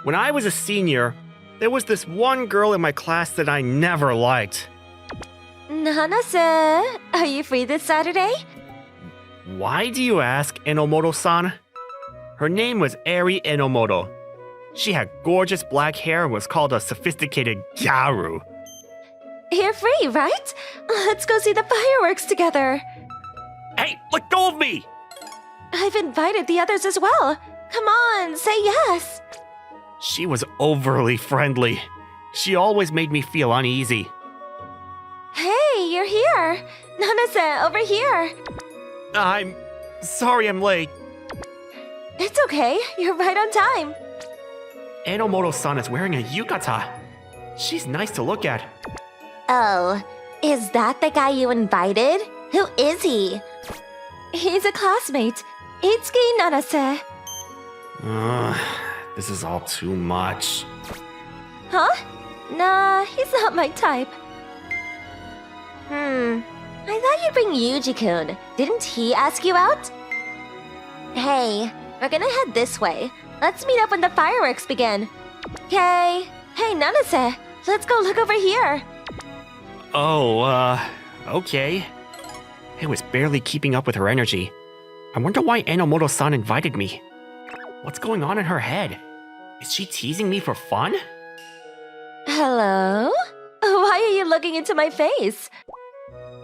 When I was a senior, there was this one girl in my class that I never liked. Nana-san, are you free this Saturday? Why do you ask, Enomoto-san? Her name was Eri Enomoto. She had gorgeous black hair and was called a sophisticated gyaru. You're free, right? Let's go see the fireworks together. Hey, let go of me! I've invited the others as well. Come on, say yes. She was overly friendly. She always made me feel uneasy. Hey, you're here. Nana-san, over here. I'm sorry I'm late. It's okay, you're right on time. Enomoto-san is wearing a yukata. She's nice to look at. Oh, is that the guy you invited? Who is he? He's a classmate. Itsuki Nana-san. This is all too much. Huh? Nah, he's not my type. I thought you'd bring Yuji-kun. Didn't he ask you out? Hey, we're gonna head this way. Let's meet up when the fireworks begin. Okay. Hey, Nana-san, let's go look over here. Oh, okay. I was barely keeping up with her energy. I wonder why Enomoto-san invited me. What's going on in her head? Is she teasing me for fun? Hello? Why are you looking into my face?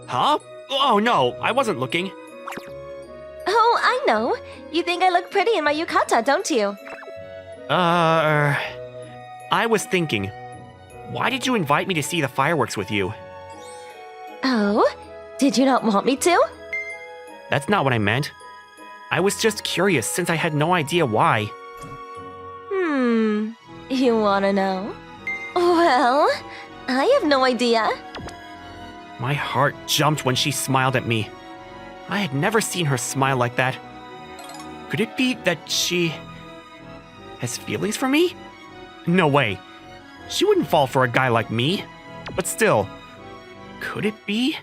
Huh? Oh no, I wasn't looking. Oh, I know. You think I look pretty in my yukata, don't you? I was thinking, why did you invite me to see the fireworks with you? Oh? Did you not want me to? That's not what I meant. I was just curious since I had no idea why. You wanna know? Well, I have no idea. My heart jumped when she smiled at me. I had never seen her smile like that. Could it be that she has feelings for me? No way. She wouldn't fall for a guy like me. But still, could it be?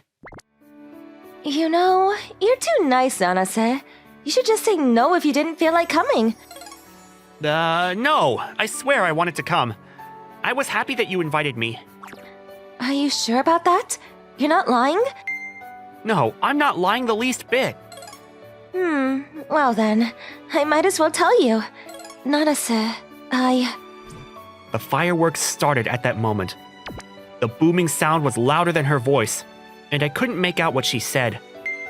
You know, you're too nice, Nana-san. You should just say no if you didn't feel like coming. No. I swear I wanted to come. I was happy that you invited me. Are you sure about that? You're not lying? No, I'm not lying the least bit. Well then, I might as well tell you. Nana-san, The fireworks started at that moment. The booming sound was louder than her voice, and I couldn't make out what she said.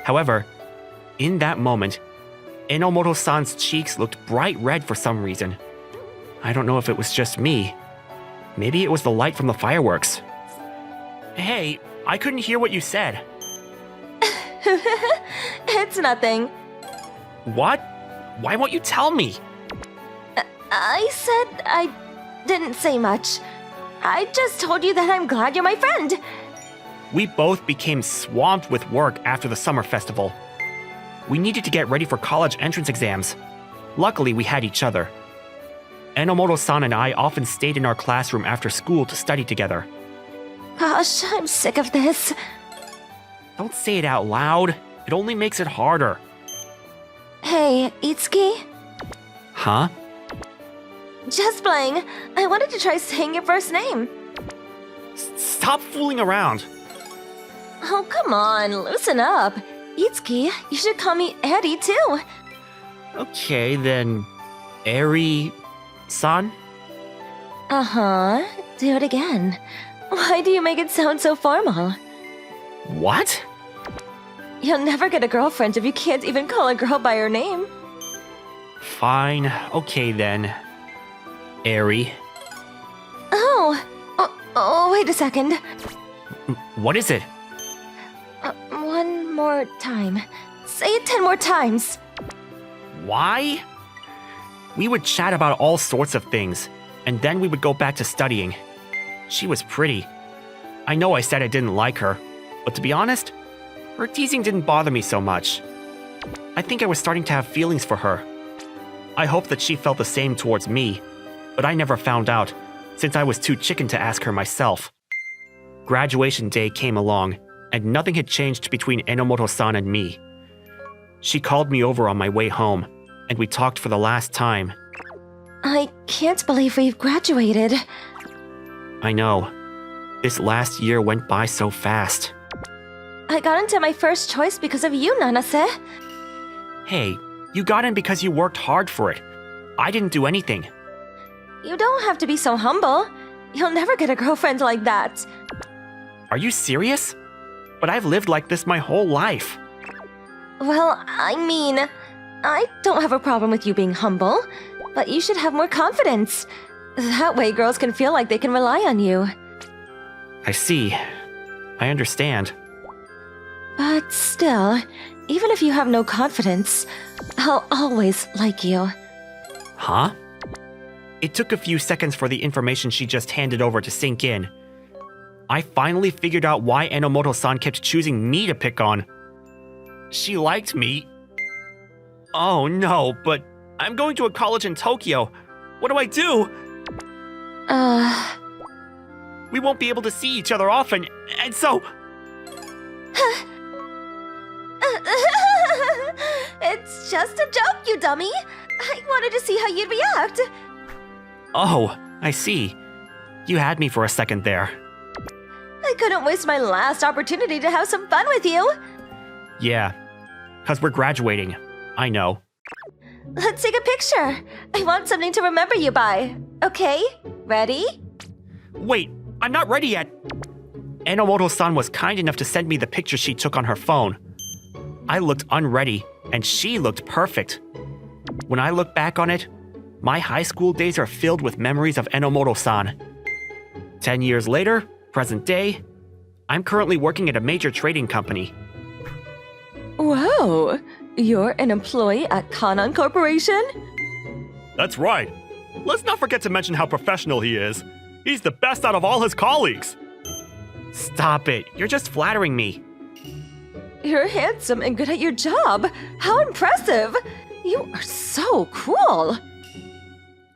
However, in that moment, Enomoto-san's cheeks looked bright red for some reason. I don't know if it was just me. Maybe it was the light from the fireworks. Hey, I couldn't hear what you said. It's nothing. What? Why won't you tell me? I said I didn't say much. I just told you that I'm glad you're my friend. We both became swamped with work after the summer festival. We needed to get ready for college entrance exams. Luckily, we had each other. Enomoto-san and I often stayed in our classroom after school to study together. Gosh, I'm sick of this. Don't say it out loud. It only makes it harder. Hey, Itsuki? Huh? Just playing. I wanted to try saying your first name. Stop fooling around. Oh, come on, loosen up. Itsuki, you should call me Eri too. Okay, then... Eri-san? Uh-huh. Do it again. Why do you make it sound so formal? What? You'll never get a girlfriend if you can't even call a girl by her name. Fine. Okay, then. Eri. Oh, wait a second. What is it? One more time. Say it 10 more times. Why? We would chat about all sorts of things, and then we would go back to studying. She was pretty. I know I said I didn't like her, but to be honest, her teasing didn't bother me so much. I think I was starting to have feelings for her. I hoped that she felt the same towards me, but I never found out, since I was too chicken to ask her myself. Graduation day came along, and nothing had changed between Enomoto-san and me. She called me over on my way home, and we talked for the last time. I can't believe we've graduated. I know. This last year went by so fast. I got into my first choice because of you, Nanase. Hey, you got in because you worked hard for it. I didn't do anything. You don't have to be so humble. You'll never get a girlfriend like that. Are you serious? But I've lived like this my whole life. Well, I mean, I don't have a problem with you being humble, but you should have more confidence. That way girls can feel like they can rely on you. I see. I understand. But still, even if you have no confidence, I'll always like you. Huh? It took a few seconds for the information she just handed over to sink in. I finally figured out why Enomoto-san kept choosing me to pick on. She liked me. Oh no, but I'm going to a college in Tokyo. What do I do? We won't be able to see each other often, and so... It's just a joke, you dummy. I wanted to see how you'd react. Oh, I see. You had me for a second there. I couldn't waste my last opportunity to have some fun with you. Yeah, 'cause we're graduating. I know. Let's take a picture. I want something to remember you by. Okay? Ready? Wait, I'm not ready yet. Enomoto-san was kind enough to send me the picture she took on her phone. I looked unready, and she looked perfect. When I look back on it, my high school days are filled with memories of Enomoto-san. 10 years later, present day, I'm currently working at a major trading company. Wow, you're an employee at Kanan Corporation? That's right. Let's not forget to mention how professional he is. He's the best out of all his colleagues. Stop it, you're just flattering me. You're handsome and good at your job. How impressive! You are so cool.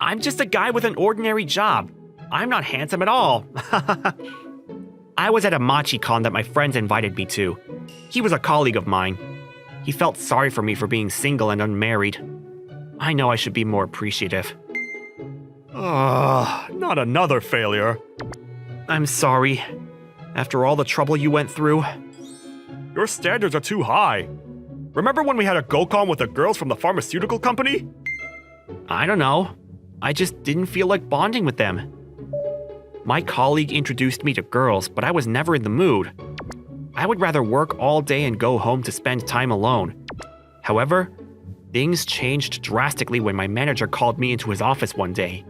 I'm just a guy with an ordinary job. I'm not handsome at all. I was at a machi-con that my friends invited me to. He was a colleague of mine. He felt sorry for me for being single and unmarried. I know I should be more appreciative. Not another failure. I'm sorry. After all the trouble you went through. Your standards are too high. Remember when we had a go-con with the girls from the pharmaceutical company? I don't know. I just didn't feel like bonding with them. My colleague introduced me to girls, but I was never in the mood. I would rather work all day and go home to spend time alone. However, things changed drastically when my manager called me into his office one day.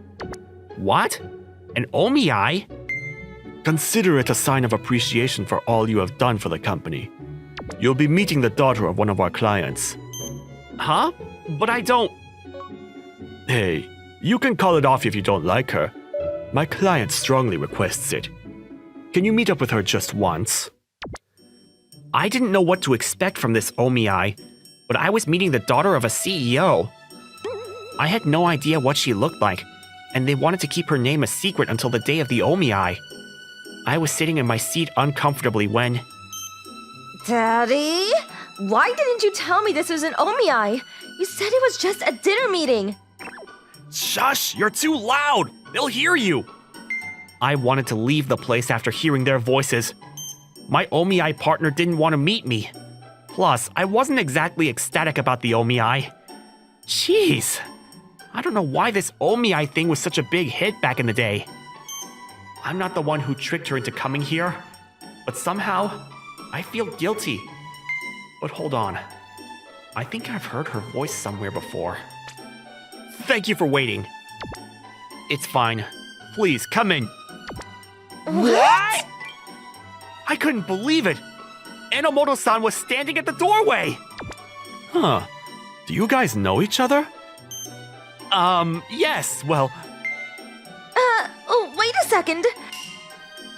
What? An omiai? Consider it a sign of appreciation for all you have done for the company. You'll be meeting the daughter of one of our clients. Huh? But I don't... Hey, you can call it off if you don't like her. My client strongly requests it. Can you meet up with her just once? I didn't know what to expect from this omiai, but I was meeting the daughter of a CEO. I had no idea what she looked like, and they wanted to keep her name a secret until the day of the omiai. I was sitting in my seat uncomfortably when... Daddy? Why didn't you tell me this was an omiai? You said it was just a dinner meeting. Shush! You're too loud! They'll hear you! I wanted to leave the place after hearing their voices. My omiai partner didn't want to meet me. Plus, I wasn't exactly ecstatic about the omiai. Jeez. I don't know why this omiai thing was such a big hit back in the day. I'm not the one who tricked her into coming here, but somehow, I feel guilty. But hold on. I think I've heard her voice somewhere before. Thank you for waiting. It's fine. Please, come in. What? I couldn't believe it! Enomoto-san was standing at the doorway! Huh. Do you guys know each other? Yes, well... Oh, wait a second.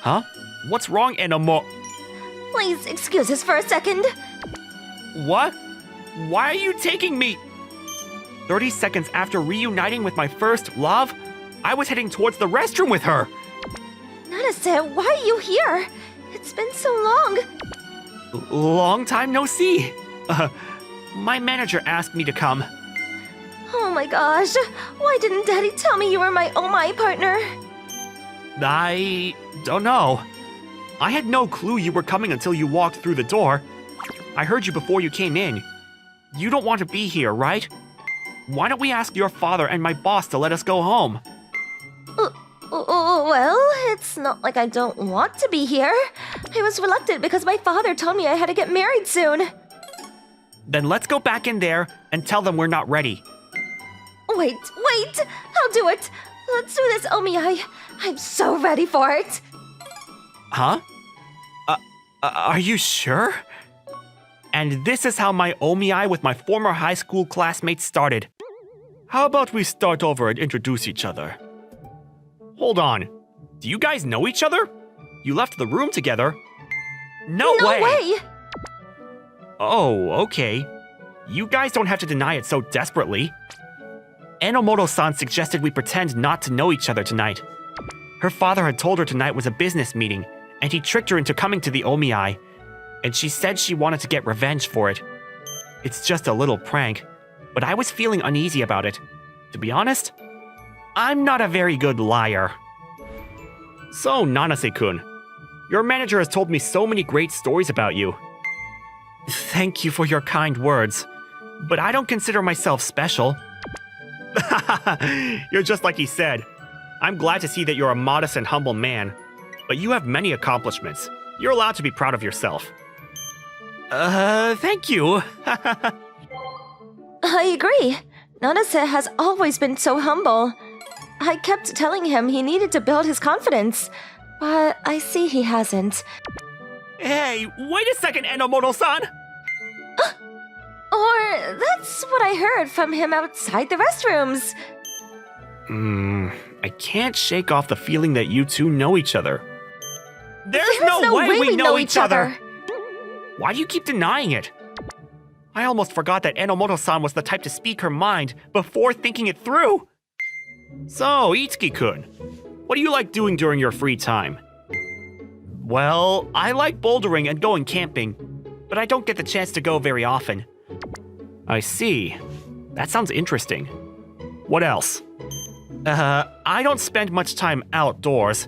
Huh? What's wrong, Enomo... Please excuse us for a second. What? Why are you taking me? 30 seconds after reuniting with my first love, I was heading towards the restroom with her! Nanase, why are you here? It's been so long. Long time no see. My manager asked me to come. Oh my gosh, why didn't Daddy tell me you were my omiai partner? I don't know. I had no clue you were coming until you walked through the door. I heard you before you came in. You don't want to be here, right? Why don't we ask your father and my boss to let us go home? Well, it's not like I don't want to be here. I was reluctant because my father told me I had to get married soon. Then let's go back in there and tell them we're not ready. Wait, I'll do it. Let's do this, omiai. I'm so ready for it. Huh? Are you sure? And this is how my omiai with my former high school classmates started. How about we start over and introduce each other? Hold on. Do you guys know each other? You left the room together. No way! Oh, okay. You guys don't have to deny it so desperately. Enomoto-san suggested we pretend not to know each other tonight. Her father had told her tonight was a business meeting, and he tricked her into coming to the omiai, and she said she wanted to get revenge for it. It's just a little prank, but I was feeling uneasy about it. To be honest, I'm not a very good liar. So, Nanase-kun, your manager has told me so many great stories about you. Thank you for your kind words, but I don't consider myself special. You're just like he said. I'm glad to see that you're a modest and humble man, but you have many accomplishments. You're allowed to be proud of yourself. Thank you. I agree. Nanase has always been so humble. I kept telling him he needed to build his confidence, but I see he hasn't. Hey, wait a second, Enomoto-san! Or that's what I heard from him outside the restrooms. I can't shake off the feeling that you two know each other. There's no way we know each other. Why do you keep denying it? I almost forgot that Enomoto-san was the type to speak her mind before thinking it through. So, Itsuki-kun, what do you like doing during your free time? Well, I like bouldering and going camping, but I don't get the chance to go very often. I see. That sounds interesting. What else? I don't spend much time outdoors.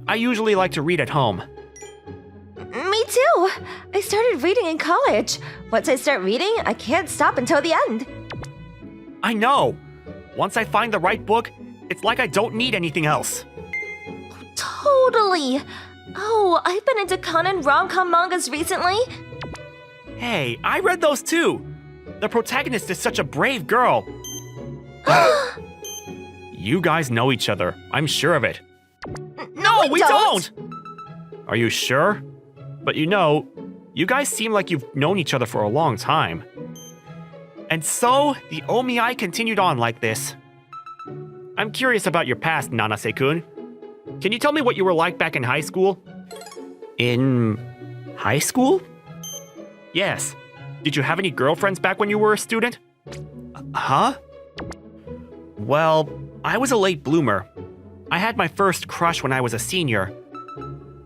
I usually like to read at home. Me too. I started reading in college. Once I start reading, I can't stop until the end. I know. Once I find the right book, it's like I don't need anything else. Totally. Oh, I've been into Conan RomCom Mangas recently. Hey, I read those too. The protagonist is such a brave girl. You guys know each other. I'm sure of it. No, we don't! Are you sure? But you guys seem like you've known each other for a long time. And so, the omiai continued on like this. I'm curious about your past, Nanase-kun. Can you tell me what you were like back in high school? In high school? Yes. Did you have any girlfriends back when you were a student? Huh? Well, I was a late bloomer. I had my first crush when I was a senior.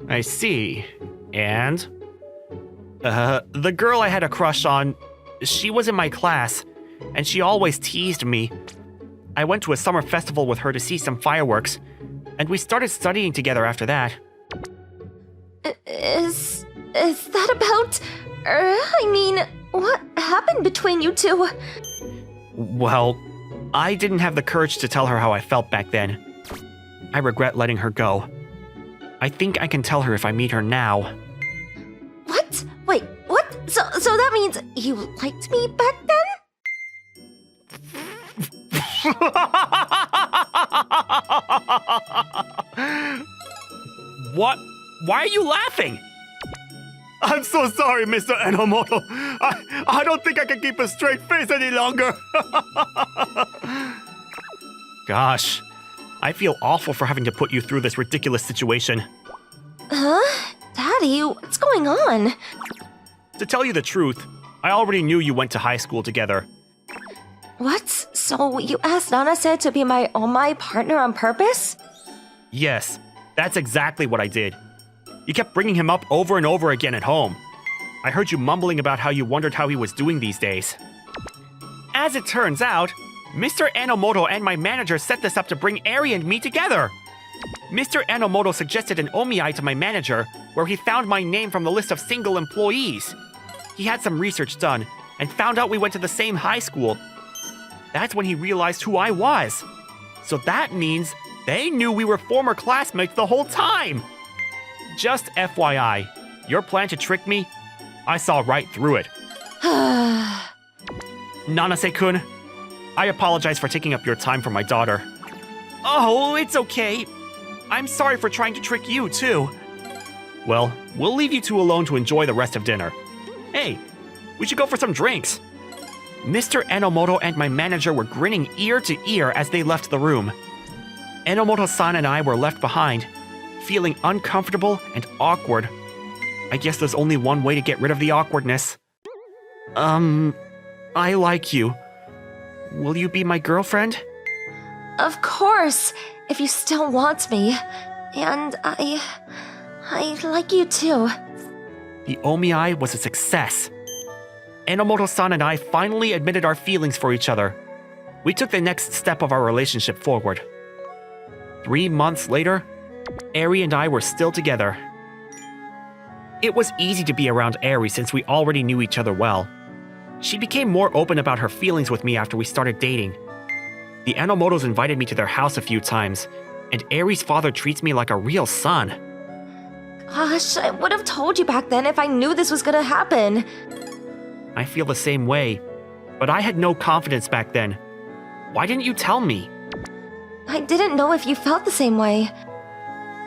I see. And? The girl I had a crush on, she was in my class, and she always teased me. I went to a summer festival with her to see some fireworks, and we started studying together after that. Is that about... I mean, what happened between you two? Well, I didn't have the courage to tell her how I felt back then. I regret letting her go. I think I can tell her if I meet her now. What? Wait, what? So that means you liked me back then? What? Why are you laughing? I'm so sorry, Mr. Enomoto. I don't think I can keep a straight face any longer. Gosh, I feel awful for having to put you through this ridiculous situation. Huh? Daddy, what's going on? To tell you the truth, I already knew you went to high school together. What? So you asked Nanase to be my omiai partner on purpose? Yes, that's exactly what I did. You kept bringing him up over and over again at home. I heard you mumbling about how you wondered how he was doing these days. As it turns out, Mr. Enomoto and my manager set this up to bring Eri and me together. Mr. Enomoto suggested an omiai to my manager, where he found my name from the list of single employees. He had some research done and found out we went to the same high school. That's when he realized who I was. So that means they knew we were former classmates the whole time. Just FYI, your plan to trick me, I saw right through it. Nanase-kun, I apologize for taking up your time for my daughter. Oh, it's okay. I'm sorry for trying to trick you, too. Well, we'll leave you two alone to enjoy the rest of dinner. Hey, we should go for some drinks. Mr. Enomoto and my manager were grinning ear to ear as they left the room. Enomoto-san and I were left behind, feeling uncomfortable and awkward. I guess there's only one way to get rid of the awkwardness. I like you. Will you be my girlfriend? Of course, if you still want me. And I like you too. The omiai was a success. Enomoto-san and I finally admitted our feelings for each other. We took the next step of our relationship forward. 3 months later, Eri and I were still together. It was easy to be around Eri since we already knew each other well. She became more open about her feelings with me after we started dating. The Enomotos invited me to their house a few times, and Eri's father treats me like a real son. Gosh, I would have told you back then if I knew this was gonna happen. I feel the same way, but I had no confidence back then. Why didn't you tell me? I didn't know if you felt the same way.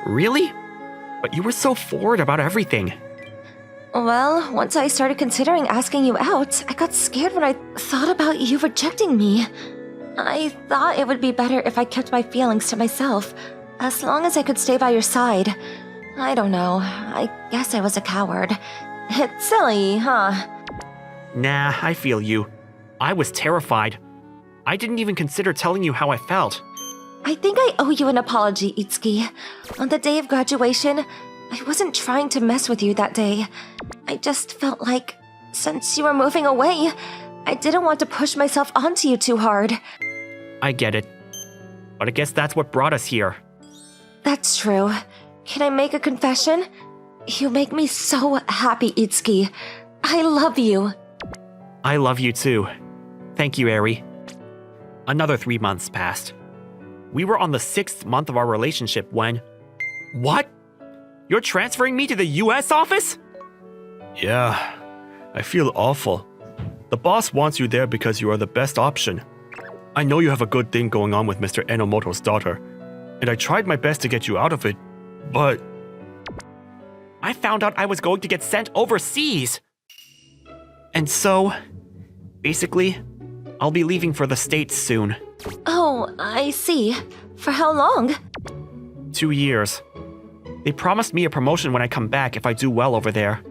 Really? But you were so forward about everything. Well, once I started considering asking you out, I got scared when I thought about you rejecting me. I thought it would be better if I kept my feelings to myself, as long as I could stay by your side. I don't know, I guess I was a coward. It's silly, huh? Nah, I feel you. I was terrified. I didn't even consider telling you how I felt. I think I owe you an apology, Itsuki. On the day of graduation, I wasn't trying to mess with you that day. I just felt like, since you were moving away, I didn't want to push myself onto you too hard. I get it. But I guess that's what brought us here. That's true. Can I make a confession? You make me so happy, Itsuki. I love you. I love you too. Thank you, Eri. Another 3 months passed. We were on the 6th month of our relationship when... What? You're transferring me to the US office? Yeah, I feel awful. The boss wants you there because you are the best option. I know you have a good thing going on with Mr. Enomoto's daughter, and I tried my best to get you out of it, but... I found out I was going to get sent overseas. And so, basically, I'll be leaving for the States soon. Oh, I see. For how long? 2 years. They promised me a promotion when I come back if I do well over there.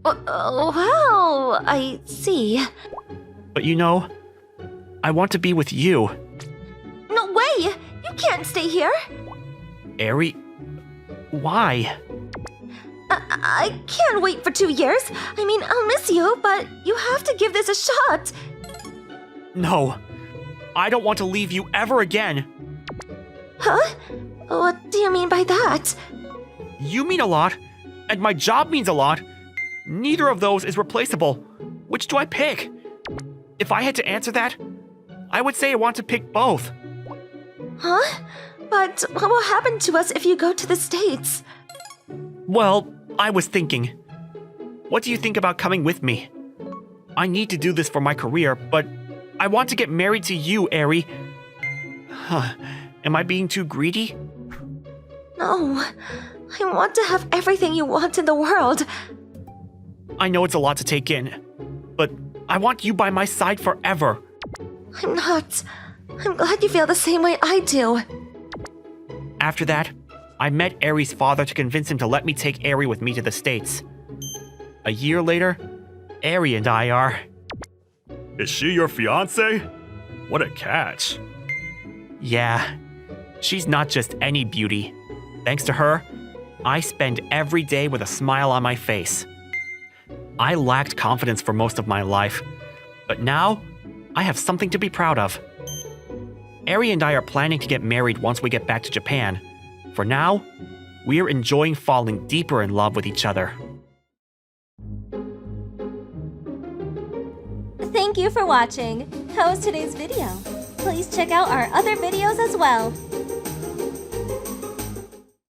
Oh, wow, I see. But you know, I want to be with you. No way! You can't stay here! Eri, why? I can't wait for 2 years. I mean, I'll miss you, but you have to give this a shot. No, I don't want to leave you ever again. Huh? What do you mean by that? You mean a lot, and my job means a lot. Neither of those is replaceable. Which do I pick? If I had to answer that, I would say I want to pick both. Huh? But what will happen to us if you go to the States? Well, I was thinking. What do you think about coming with me? I need to do this for my career, but I want to get married to you, Eri. Huh. Am I being too greedy? No. I want to have everything you want in the world. I know it's a lot to take in, but I want you by my side forever. I'm not. I'm glad you feel the same way I do. After that, I met Eri's father to convince him to let me take Eri with me to the States. A year later, Eri and I are... Is she your fiancé? What a catch. Yeah, she's not just any beauty. Thanks to her, I spend every day with a smile on my face. I lacked confidence for most of my life, but now I have something to be proud of. Eri and I are planning to get married once we get back to Japan. For now, we are enjoying falling deeper in love with each other. Thank you for watching. How was today's video? Please check out our other videos as well.